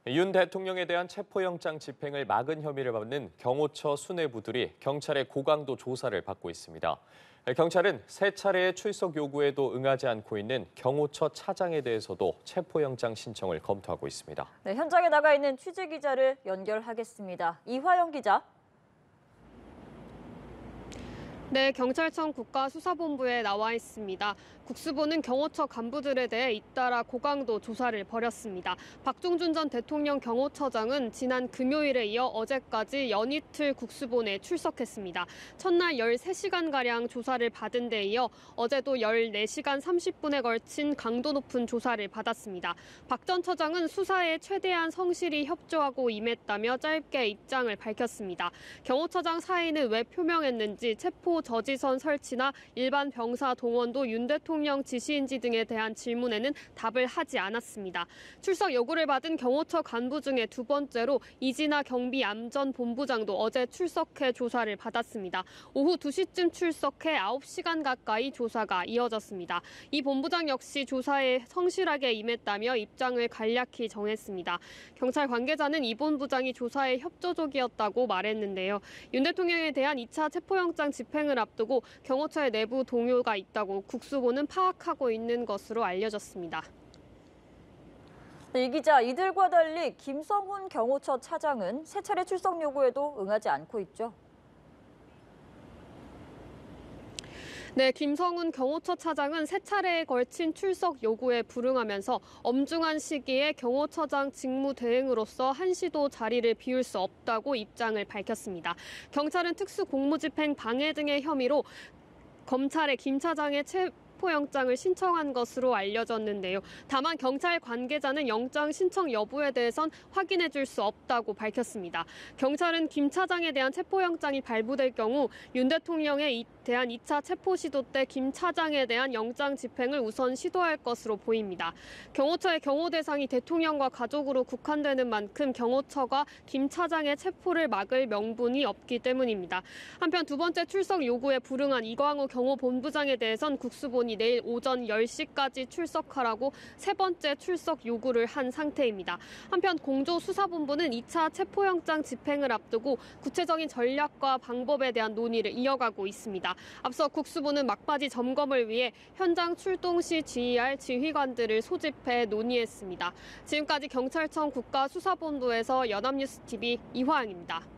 윤 대통령에 대한 체포영장 집행을 막은 혐의를 받는 경호처 수뇌부들이 경찰의 고강도 조사를 받고 있습니다. 경찰은 세 차례의 출석 요구에도 응하지 않고 있는 경호처 차장에 대해서도 체포영장 신청을 검토하고 있습니다. 네, 현장에 나가 있는 취재기자를 연결하겠습니다. 이화영 기자. 네, 경찰청 국가수사본부에 나와 있습니다. 국수본은 경호처 간부들에 대해 잇따라 고강도 조사를 벌였습니다. 박종준 전 대통령 경호처장은 지난 금요일에 이어 어제까지 연이틀 국수본에 출석했습니다. 첫날 13시간가량 조사를 받은 데 이어 어제도 14시간 30분에 걸친 강도 높은 조사를 받았습니다. 박 전 처장은 수사에 최대한 성실히 협조하고 임했다며 짧게 입장을 밝혔습니다. 경호처장 사의는 왜 표명했는지, 체포 저지선 설치나 일반 병사 동원도 윤 대통령 지시인지 등에 대한 질문에는 답을 하지 않았습니다. 출석 요구를 받은 경호처 간부 중에 두 번째로 이진아 경비안전본부장도 어제 출석해 조사를 받았습니다. 오후 2시쯤 출석해 9시간 가까이 조사가 이어졌습니다. 이 본부장 역시 조사에 성실하게 임했다며 입장을 간략히 정했습니다. 경찰 관계자는 이 본부장이 조사에 협조적이었다고 말했는데요. 윤 대통령에 대한 2차 체포영장 집행을 앞두고 경호처의 내부 동요가 있다고 국수본은 파악하고 있는 것으로 알려졌습니다. 네, 이 기자, 이들과 달리 김성훈 경호처 차장은 세 차례 출석 요구에도 응하지 않고 있죠. 네, 김성훈 경호처 차장은 세 차례에 걸친 출석 요구에 불응하면서 엄중한 시기에 경호처장 직무 대행으로서 한시도 자리를 비울 수 없다고 입장을 밝혔습니다. 경찰은 특수공무집행 방해 등의 혐의로 검찰에 김 차장의 체포영장을 신청한 것으로 알려졌는데요. 다만 경찰 관계자는 영장 신청 여부에 대해선 확인해 줄 수 없다고 밝혔습니다. 경찰은 김 차장에 대한 체포영장이 발부될 경우 윤 대통령에 대한 2차 체포 시도 때 김 차장에 대한 영장 집행을 우선 시도할 것으로 보입니다. 경호처의 경호 대상이 대통령과 가족으로 국한되는 만큼 경호처가 김 차장의 체포를 막을 명분이 없기 때문입니다. 한편 두 번째 출석 요구에 불응한 이광호 경호본부장에 대해선 국수본이 내일 오전 10시까지 출석하라고 세 번째 출석 요구를 한 상태입니다. 한편 공조수사본부는 2차 체포영장 집행을 앞두고 구체적인 전략과 방법에 대한 논의를 이어가고 있습니다. 앞서 국수본은 막바지 점검을 위해 현장 출동 시 지휘할 지휘관들을 소집해 논의했습니다. 지금까지 경찰청 국가수사본부에서 연합뉴스TV 이화영입니다.